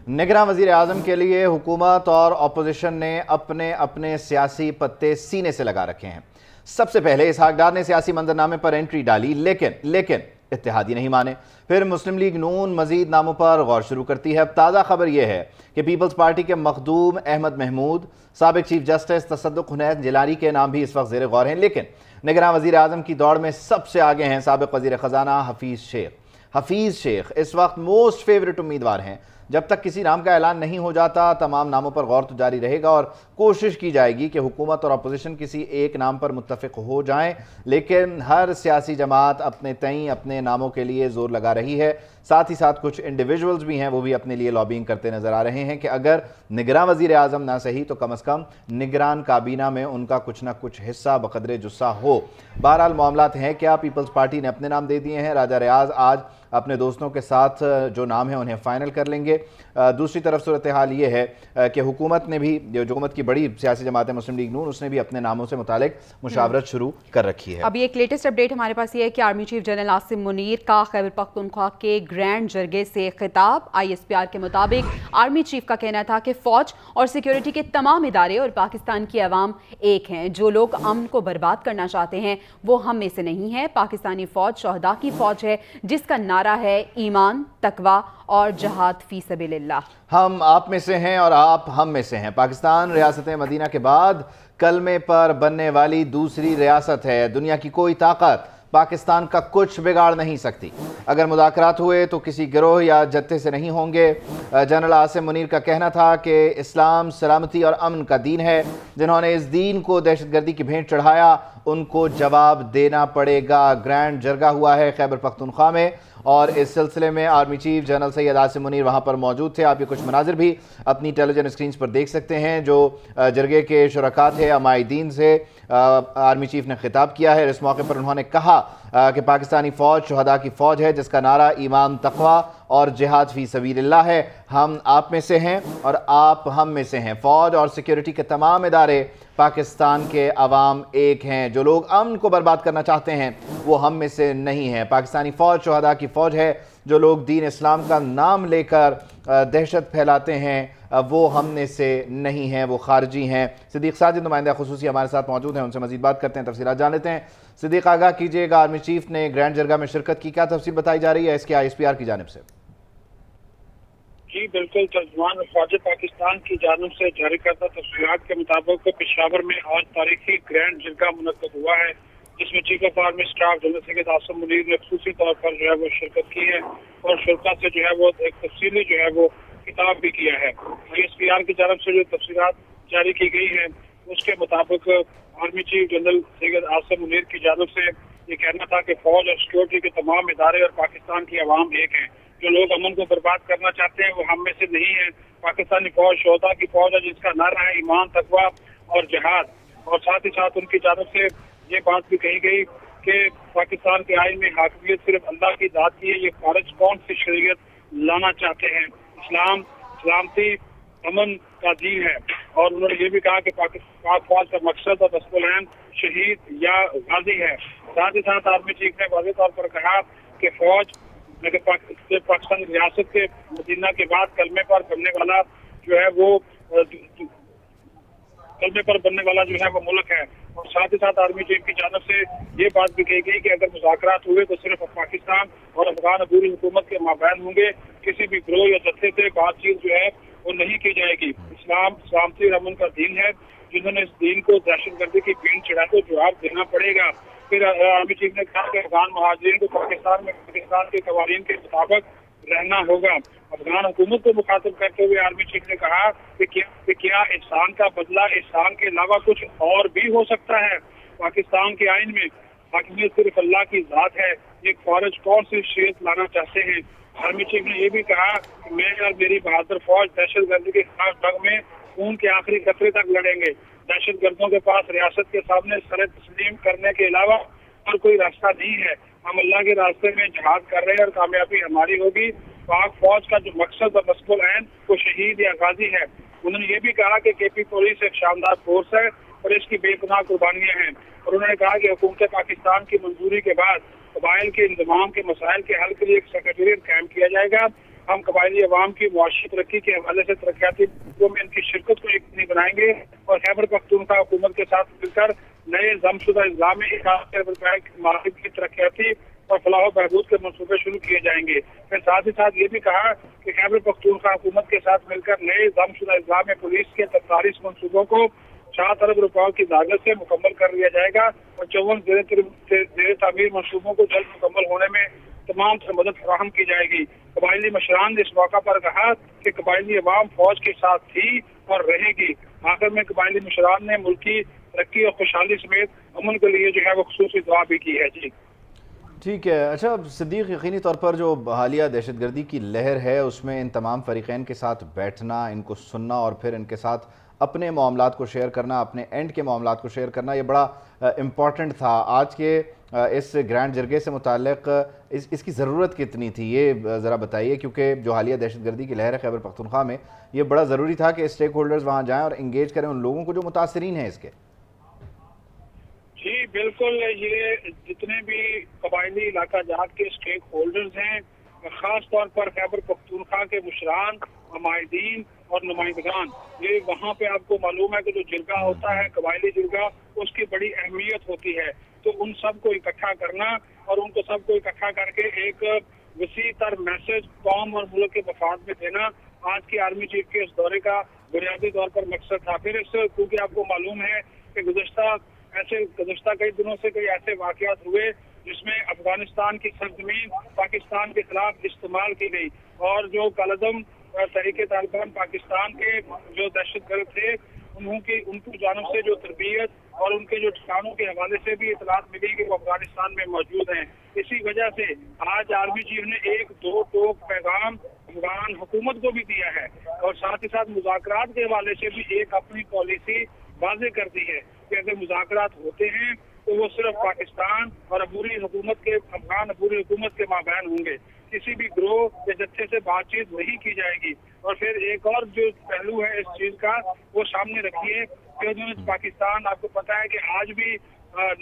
निगरान वज़ीर आज़म के लिए हुकूमत और अपोजिशन ने अपने अपने सियासी पत्ते सीने से लगा रखे हैं। सबसे पहले इसहाक डार ने सियासी मंजरनामे पर एंट्री डाली, लेकिन इत्तेहादी नहीं माने। फिर मुस्लिम लीग नून मजीद नामों पर गौर शुरू करती है। अब ताज़ा खबर यह है कि पीपल्स पार्टी के मखदूम अहमद महमूद, साबिक चीफ जस्टिस तसद्दुक़ हुनैन जिलानी के नाम भी इस वक्त ज़ेर गौर हैं। लेकिन निगरान वज़ीर आज़म की दौड़ में सबसे आगे हैं साबिक वज़ीर ख़जाना हफीज़ शेख। हफीज़ शेख इस वक्त मोस्ट फेवरेट उम्मीदवार हैं। जब तक किसी नाम का ऐलान नहीं हो जाता तमाम नामों पर गौर तो जारी रहेगा और कोशिश की जाएगी कि हुकूमत और अपोजिशन किसी एक नाम पर मुत्तफ़िक हो जाएं, लेकिन हर सियासी जमात अपने तई अपने नामों के लिए जोर लगा रही है। साथ ही साथ कुछ इंडिविजुअल्स भी हैं, वो भी अपने लिए लॉबिंग करते नजर आ रहे हैं कि अगर निगरान वज़ीर आज़म ना सही तो कम अज़ कम निगरान काबीना में उनका कुछ ना कुछ हिस्सा बकदरे जुस्सा हो। बहरहाल मामलात हैं क्या, पीपल्स पार्टी ने अपने नाम दे दिए हैं। राजा रियाज आज अपने दोस्तों के साथ जो नाम है उन्हें फाइनल कर लेंगे। दूसरी तरफ सूरत हाल ये है कि हुकूमत ने भी, जो हुकूमत की बड़ी सियासी जमात है मुस्लिम लीग नून, उसने भी अपने नामों से मुतालिक मुशावरत शुरू कर रखी है। अभी एक लेटेस्ट अपडेट हमारे पास ये है कि army chief general Asim Munir का खैबर पख्तूनख्वा के ग्रैंड जरगे से खिताब। ISPR के मुताबिक आर्मी चीफ का कहना था कि फौज और सिक्योरिटी के तमाम इदारे और पाकिस्तान की अवाम एक हैं। जो लोग अमन को बर्बाद करना चाहते हैं वो हम में से नहीं है। पाकिस्तानी फौज शोहदा की फौज है जिसका नारा है ईमान, तकवा और जहाद फी सबीलिल्लाह। हम आप में से हैं और आप हम में से हैं। पाकिस्तान रियासत मदीना के बाद कलमे पर बनने वाली दूसरी रियासत है। दुनिया की कोई ताकत पाकिस्तान का कुछ बिगाड़ नहीं सकती। अगर मुज़ाकरात हुए तो किसी गिरोह या जत्थे से नहीं होंगे। जनरल आसिम मुनीर का कहना था कि इस्लाम सलामती और अमन का दीन है। जिन्होंने इस दीन को दहशतगर्दी की भेंट चढ़ाया उनको जवाब देना पड़ेगा। ग्रैंड जरगा हुआ है खैबर पख्तूनख्वा में और इस सिलसिले में army chief general Syed Asim Munir वहाँ पर मौजूद थे। आप ये कुछ मनाजिर भी अपनी टेलीविजन स्क्रीन पर देख सकते हैं। जो जरगे के शुरका थे, अमायदीन से आर्मी चीफ ने खिताब किया है। इस मौके पर उन्होंने कहा कि पाकिस्तानी फ़ौज शहदा की फ़ौज है जिसका नारा ईमान, तक़वा और जिहाद फ़ी सबीलिल्लाह है। हम आप में से हैं और आप हम में से हैं। फ़ौज और सिक्योरिटी के तमाम इदारे पाकिस्तान के अवाम एक हैं। जो लोग अमन को बर्बाद करना चाहते हैं वो हम में से नहीं हैं। पाकिस्तानी फ़ौज शहदा की फ़ौज है। जो लोग दीन इस्लाम का नाम लेकर दहशत फैलाते हैं वो हम में से नहीं हैं, वो खारजी हैं। सिद्दीक साजिद नुमाइंदा खुसूसी हमारे साथ मौजूद हैं, उनसे मजीद बात करते हैं, तफसीलात जान लेते हैं। सिद्दीक, आगाह कीजिएगा, आर्मी चीफ ने ग्रैंड जरगा में शिरकत की, क्या तफसील बताई जा रही है इसके ISPR की जानिब से? जी बिल्कुल, तर्जुमान फ़ौज पाकिस्तान की जानिब से जारी करदा तफसीलात के मुताबिक पेशावर में आज तारीखी ग्रैंड जरगा मुनक्कद हुआ है, जिसमें chief of army staff general Syed Asim Munir ने खुसूसी तौर पर जो है वो शिरकत की है और शुरा से जो है वो एक तफसीली जो है वो खिताब भी किया है। ISPR की जानिब से जो तफसीलात जारी की गई है उसके मुताबिक army chief general Syed Asim Munir की जानिब से ये कहना था कि फौज और सिक्योरिटी के तमाम इदारे और पाकिस्तान की अवाम एक है। जो लोग अमन को बर्बाद करना चाहते हैं वो हम में से नहीं है। पाकिस्तानी फौज शोहदा की फौज है जिसका नारा है ईमान, तकवा और जिहाद। और साथ ही साथ उनकी जानिब से ये बात भी कही गई कि पाकिस्तान के आइन में हाकिमियत सिर्फ अल्लाह की जात की है। ये खारिज कौन सी शरीयत लाना चाहते हैं? इस्लाम सलामती अमन का दीन है। और उन्होंने ये भी कहा कि पाकिस्तान फौज का मकसद और रसूल शहीद या गाजी है। साथ ही साथ आर्मी चीफ ने वाज़ेह तौर पर कहा कि फौज पाकिस्तान रियासत के मदीना के बाद कलमे पर बनने वाला जो है वो कलमे पर बनने वाला जो है वो मुल्क है। और साथ ही साथ आर्मी चीफ की जानिब से ये बात भी कही गई कि अगर मुज़ाकरात हुए तो सिर्फ पाकिस्तान और अफगान अबूरी हुकूमत के माबैन होंगे। किसी भी गिरोह या जत्थे से बातचीत जो है वो नहीं की जाएगी। इस्लाम सलामती और अमन का दीन है। जिन्होंने इस दीन को दहशतगर्दी की भेंट चढ़ा तो जवाब देना पड़ेगा। फिर आर्मी चीफ ने कहा कि अफगान महाजिरीन को पाकिस्तान में पाकिस्तान के कवानीन के मुताबिक रहना होगा। अफगान हुकूमत को मुखातिब करते हुए आर्मी चीफ ने कहा कि क्या एहसान का बदला एहसान के अलावा कुछ और भी हो सकता है? पाकिस्तान के आइन में हाकिमियत सिर्फ अल्लाह की जात है। ये खारिज कौन सी शरीयत लाना चाहते हैं? आर्मी चीफ ने यह भी कहा कि मैं और मेरी बहादुर फौज दहशतगर्दी के खिलाफ जंग में खून के आखिरी कतरे तक लड़ेंगे। दहशतगर्दों के पास रियासत के सामने सर तस्लीम करने के अलावा और कोई रास्ता नहीं है। हम अल्लाह के रास्ते में जहाद कर रहे हैं और कामयाबी हमारी होगी। पाक फौज का जो मकसद और मसबूल ऐन वो शहीद या गाजी है। उन्होंने ये भी कहा कि KP पुलिस एक शानदार फोर्स है और इसकी बेगुनाह कुर्बानियां हैं। और उन्होंने कहा कि हुकूमत पाकिस्तान की मंजूरी के बाद कबाइल के इंतजाम के मसाइल के हल के लिए एक सेक्रेटेरिएट कायम किया जाएगा। हम कबायली अवाम की मुआशी तरक्की के हवाले से तरक्याती में इनकी शिरकत को यकीनी बनाएंगे और खैबर पख्तूनख्वा हुकूमत के साथ मिलकर नए जमशुदा अजला में 1 अरब रुपए की तरक्याती और फलाह बहबूद के मनसूबे शुरू किए जाएंगे। फिर साथ ही साथ ये भी कहा कि खैबर पख्तूनख्वा हुकूमत के साथ मिलकर नए जमशुदा अजला में पुलिस के 43 मनसूबों को 7 अरब रुपयों की लागत से मुकम्मल कर लिया जाएगा और 54 जेर तामीर मनसूबों को जल्द मुकम्मल होने में तमाम मदद फराहम की जाएगी। कबायली मशरान ने इस मौका पर कहा कि कबायली अवाम फौज के साथ थी और रहेगी। आखिर में कबायली मशरान ने मुल्की तरक्की और खुशहाली समेत अमन के लिए जो है वो खुसूसी दुआ भी की है। जी ठीक है। अच्छा सिद्दीक, यकीनी तौर पर जो हालिया दहशतगर्दी की लहर है उसमें इन तमाम फरीक़ैन के साथ बैठना, इनको सुनना और फिर इनके साथ अपने मामलात को शेयर करना, अपने एंड के मामलात को शेयर करना, ये बड़ा इम्पॉर्टेंट था। आज के इस ग्रैंड जरगे से मुताल्लिक इसकी ज़रूरत कितनी थी, ये ज़रा बताइए, क्योंकि जो हालिया दहशतगर्दी की लहर है खैबर पख्तूनख्वा में, ये बड़ा ज़रूरी था कि स्टेक होल्डर्स वहाँ जाएँ और इंगेज करें उन लोगों को जो मुतासरीन हैं इसके। जी बिल्कुल, ये जितने भी कबायली इलाका जात के स्टेक होल्डर्स हैं, खास तौर पर खैबर पख्तूनख्वा के मुशरान, हमायदीन और नुमाइंदगान, ये वहाँ पे आपको मालूम है कि जो जिरगा होता है कबायली जिरगा, उसकी बड़ी अहमियत होती है। तो उन सबको इकट्ठा करना और उनको सबको इकट्ठा करके एक वसी तर मैसेज कौम और मुल्क के मफाद में देना आज की आर्मी चीफ के इस दौरे का बुनियादी तौर पर मकसद था। फिर इससे क्योंकि आपको मालूम है कि गुज़श्ता कई दिनों से कई ऐसे वाकयात हुए जिसमें अफगानिस्तान की सरजमीन पाकिस्तान के खिलाफ इस्तेमाल की गई और जो कालदम तहरीके तालिबान पाकिस्तान के जो दहशतगर्द थे उनकी जानब से जो तरबियत और उनके जो ठिकानों के हवाले से भी इतलात मिली कि वो अफगानिस्तान में मौजूद हैं। इसी वजह से आज आर्मी चीफ ने एक 2 टोक पैगाम अफगान हुकूमत को भी दिया है और साथ ही साथ मुज़ाकरात के हवाले से भी एक अपनी पॉलिसी वाज़ेह कर दी है कि अगर मुज़ाकरात होते हैं तो वो सिर्फ पाकिस्तान और अफगान अबूरी हुकूमत के माबैन होंगे, किसी भी ग्रोह या जत्थे से बातचीत नहीं की जाएगी। और फिर एक और जो पहलू है इस चीज का वो सामने रखिए कि उन्होंने पाकिस्तान, आपको पता है कि आज भी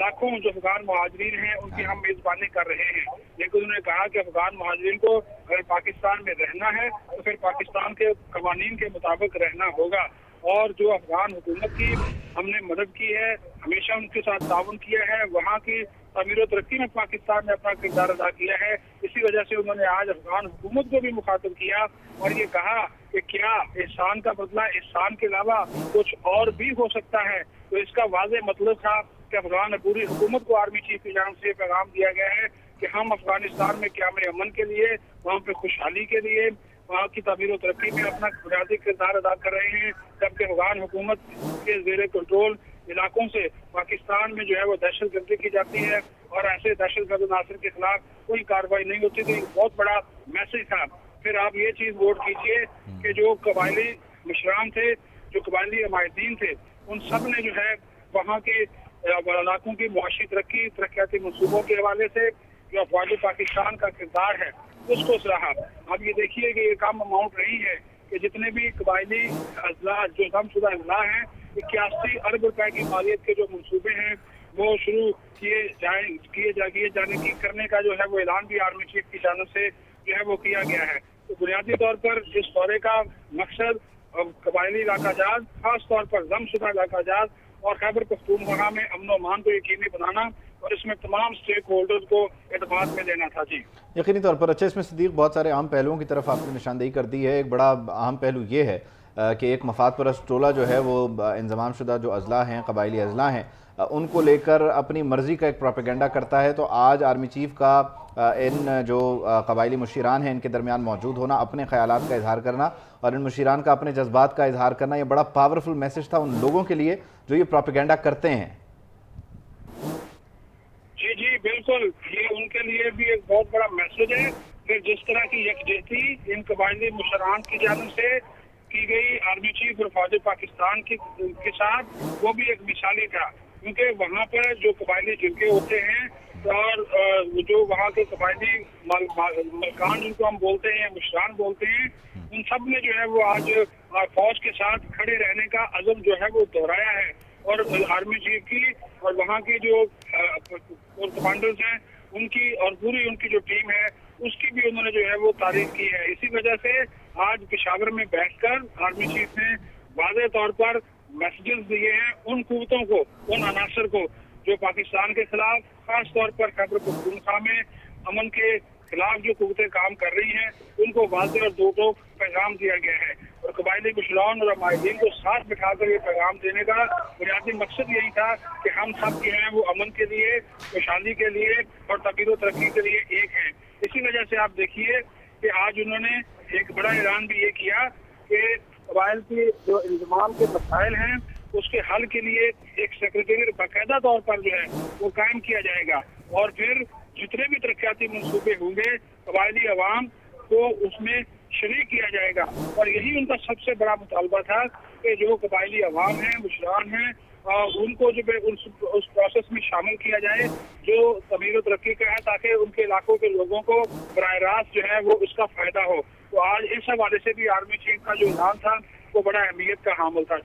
लाखों जो अफगान मुहाजिरीन हैं उनकी हम मेजबानी कर रहे हैं, लेकिन उन्होंने कहा कि अफगान मुहाजिरीन को अगर पाकिस्तान में रहना है तो फिर पाकिस्तान के कवानीन के मुताबिक रहना होगा। और जो अफगान हुकूमत की हमने मदद की है, हमेशा उनके साथ ताउन किया है, वहाँ की तमीर तरक्की में पाकिस्तान ने अपना किरदार अदा किया है। इसी वजह से उन्होंने आज अफगान हुकूमत को भी मुखातिब किया और ये कहा कि क्या एहसान का बदला एहसान के अलावा कुछ और भी हो सकता है। तो इसका वाज़ेह मतलब था कि अफगान अबूरी हुकूमत को आर्मी चीफ की जानब से पैगाम दिया गया है कि हम अफगानिस्तान में क़याम अमन के लिए, वहाँ पे खुशहाली के लिए, वहाँ की तमीर तरक्की में अपना बुनियादी किरदार अदा कर रहे हैं, जबकि अफगान हुकूमत के ज़ेर कंट्रोल इलाकों से पाकिस्तान में जो है वो दहशतगर्दी की जाती है और ऐसे दहशतगर्द नासिर के खिलाफ कोई कार्रवाई नहीं होती। तो एक बहुत बड़ा मैसेज था। फिर आप ये चीज नोट कीजिए कि जो कबायली मुशरान थे, जो कबायली हमायदीन थे, उन सब ने जो है वहाँ के इलाकों की मुआशी तरक्याती मनसूबों के हवाले से जो अफवाज पाकिस्तान का किरदार है उसको सराहा। अब ये देखिए कि ये कम अमाउंट नहीं है कि जितने भी कबायली अजला जो गमशुदा अजला हैं 81 अरब रुपए की मालियत के जो मंसूबे हैं वो शुरू किए जाने की करने का जो है वो ऐलान भी आर्मी चीफ की जानब से जो है वो किया गया है। तो बुनियादी तौर पर इस दौरे का मकसद कबायली इलाका जात, खास तौर पर गमशुदा इलाका जात और खैबर पख्तूनख्वा में अमन और अमान को यकीनी बनाना और इसमें तमाम स्टेक होल्डर्स को एतमाद में लेना था। जी यकीनी तौर पर। अच्छा, इसमें सिद्दीक बहुत सारे अहम पहलुओं की तरफ आपने निशानदेही कर दी है। एक बड़ा अहम पहलू ये है कि एक मफाद परस्त टोला जो है वो इंज़माम शुदा जो अजला हैं, कबायली अजला हैं, उनको लेकर अपनी मर्ज़ी का एक प्रोपेगेंडा करता है। तो आज आर्मी चीफ का इन जो कबायली मुशीरान हैं इनके दरमियान मौजूद होना, अपने ख़यालात का इजहार करना और इन मुशीरान का अपने जज्बात का इजहार करना, ये बड़ा पावरफुल मैसेज था उन लोगों के लिए जो ये प्रोपेगेंडा करते हैं। जी बिल्कुल, ये उनके लिए भी एक बहुत बड़ा मैसेज है। फिर जिस तरह की यकजहती इन कबायली मुशरान की जानब से की गई आर्मी चीफ और फौज पाकिस्तान के साथ, वो भी एक मिसाली था, क्योंकि वहाँ पर जो कबायली जिरगे होते हैं और जो वहाँ के कबायली मलकान जिनको हम बोलते हैं, मुशरान बोलते हैं, उन सब ने जो है वो आज फौज के साथ खड़े रहने का अज़म जो है वो दोहराया है। और आर्मी चीफ की और वहाँ की जो कमांडर्स हैं उनकी और पूरी उनकी जो टीम है उसकी भी उन्होंने जो है वो तारीफ की है। इसी वजह से आज पेशावर में बैठकर आर्मी चीफ ने वाज़ेह तौर पर मैसेजेस दिए हैं उन कुव्वतों को, उन अनासर को जो पाकिस्तान के खिलाफ, खास तौर पर खैबर पख्तूनख्वा में अमन के खिलाफ जो कुव्वतें काम कर रही हैं, उनको वाज़ेह और दो टोक पैगाम दिया गया है। और कबायली मुसलमान और अमायदीन को साथ बिठाकर ये पैगाम देने का बुनियादी मकसद यही था कि हम सब जो हैं वो अमन के लिए, खुशहाली के लिए और तकरीर और तरक्की के लिए एक हैं। इसी वजह से आप देखिए कि आज उन्होंने एक बड़ा ऐलान भी ये किया कि कबाइल के जो इंतजाम के मसाइल हैं उसके हल के लिए एक सेक्रेटेरिएट बाकायदा तौर पर जो है वो कायम किया जाएगा और फिर जितने भी तरक्याती मंसूबे होंगे कबायली अवाम को उसमें शरीक किया जाएगा। और यही उनका सबसे बड़ा मुतालबा था कि जो कबायली अवाम है, मुसलमान हैं, उनको जो है उस प्रोसेस में शामिल किया जाए जो तमीर और तरक्की का है, ताकि उनके इलाकों के लोगों को बराह रास्त जो है वो उसका फायदा हो। तो आज इस हवाले से भी आर्मी चीफ का जो ऐलान था वो बड़ा अहमियत का हामिल था।